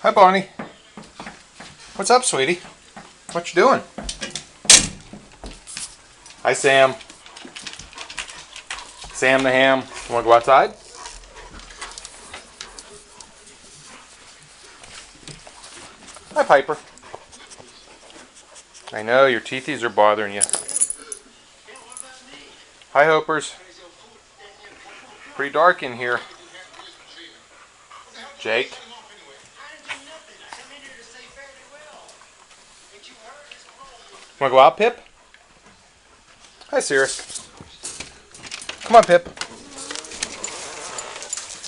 Hi, Bonnie. What's up, sweetie? What you doing? Hi, Sam. Sam the ham. You want to go outside? Hi, Piper. I know your teethies are bothering you. Hi, Hopers. Pretty dark in here. Jake. Want to go out, Pip? Hi, Cirrus. Come on, Pip.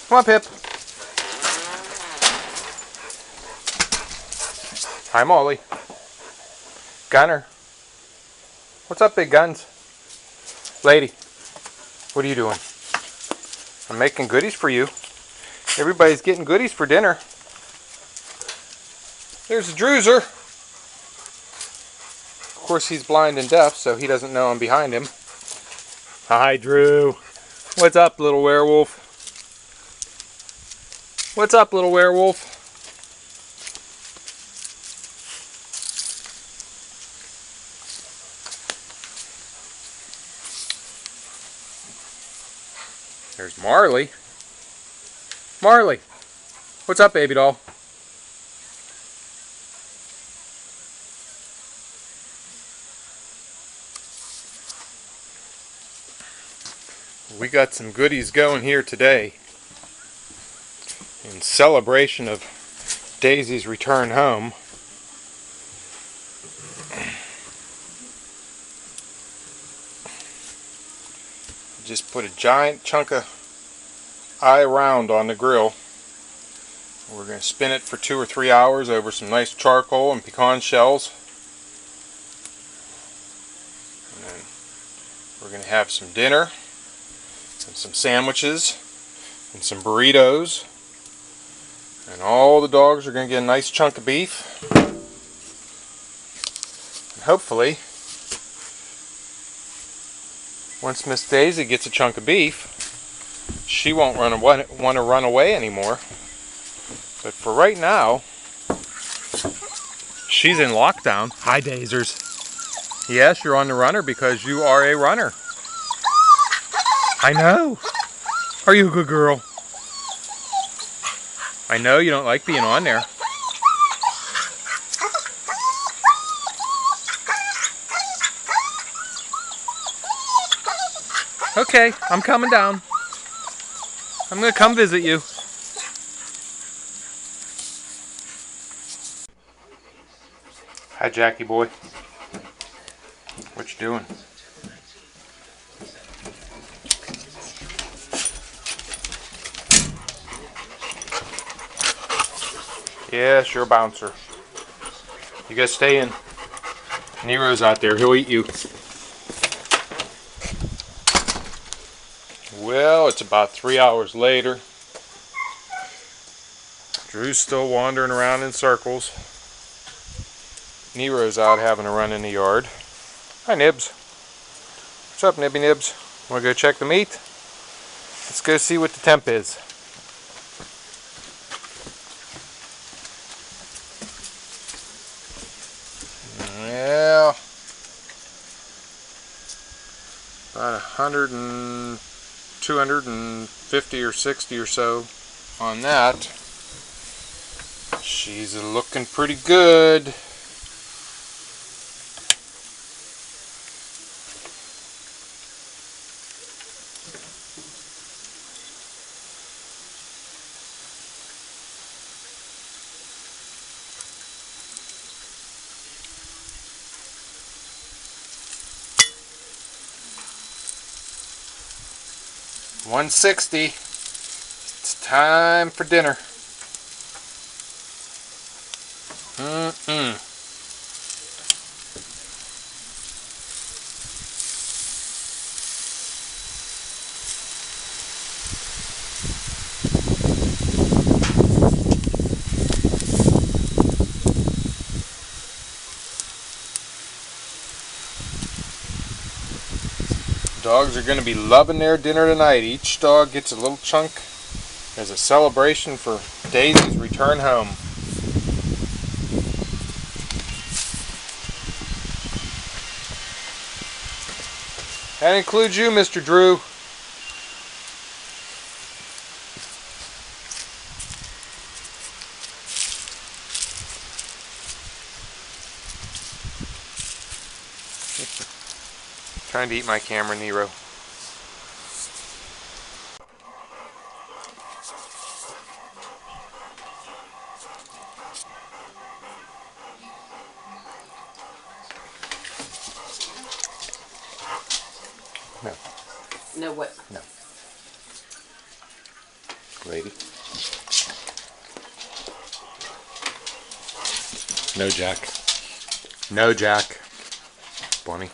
Come on, Pip. Hi, Molly. Gunner. What's up, big guns? Lady, what are you doing? I'm making goodies for you. Everybody's getting goodies for dinner. There's a Droozer. Of course, he's blind and deaf, so he doesn't know I'm behind him. Hi, Drew. What's up, little werewolf? What's up, little werewolf? There's Marley. Marley, what's up, baby doll? We got some goodies going here today in celebration of Daisy's return home. Just put a giant chunk of eye round on the grill. We're going to spin it for 2 or 3 hours over some nice charcoal and pecan shells. And then we're going to have some dinner and some sandwiches and some burritos. And all the dogs are going to get a nice chunk of beef. And hopefully, once Miss Daisy gets a chunk of beef, she won't want to run away anymore. But for right now, she's in lockdown. Hi, Dazers. Yes, you're on the runner because you are a runner. I know. Are you a good girl? I know you don't like being on there. Okay, I'm coming down. I'm going to come visit you. Hi, Jackie boy. What you doing? Yes, you're a bouncer. You guys stay in. Nero's out there. He'll eat you. Well, it's about 3 hours later. Drew's still wandering around in circles. Nero's out having a run in the yard. Hi, Nibs. What's up, Nibby Nibs? Want to go check the meat? Let's go see what the temp is. Well, about 250 or 60 or so on that. She's looking pretty good. $160. It's time for dinner. Dogs are going to be loving their dinner tonight. Each dog gets a little chunk as a celebration for Daisy's return home. That includes you, Mr. Drew. Trying to eat my camera, Nero. No. No what? No. Lady. No Jack. No Jack. Bunny.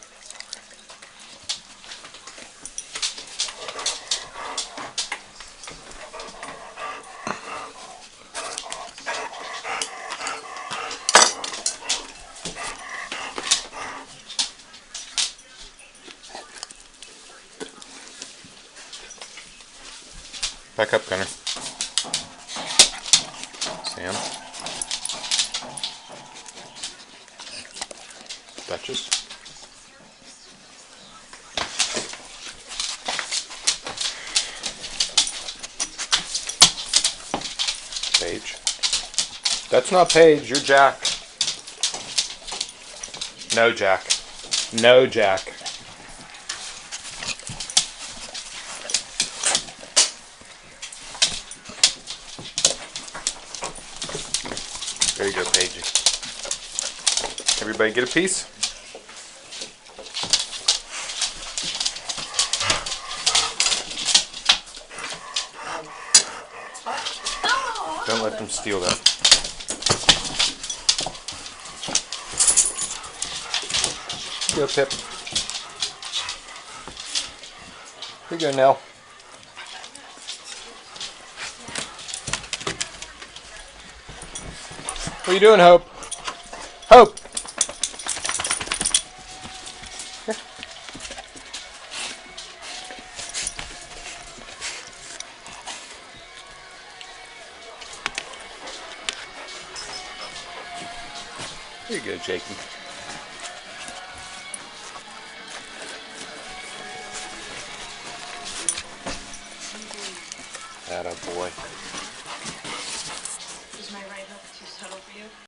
Back up, Gunner. Sam. Duchess. Paige. That's not Paige, you're Jack. No Jack. No Jack. There you go, Paige. Everybody get a piece? Don't let them steal that. Here you go, Pip. Here you go, Nell. What are you doing, Hope? Hope! Here. Here you go, Jakey. Atta boy.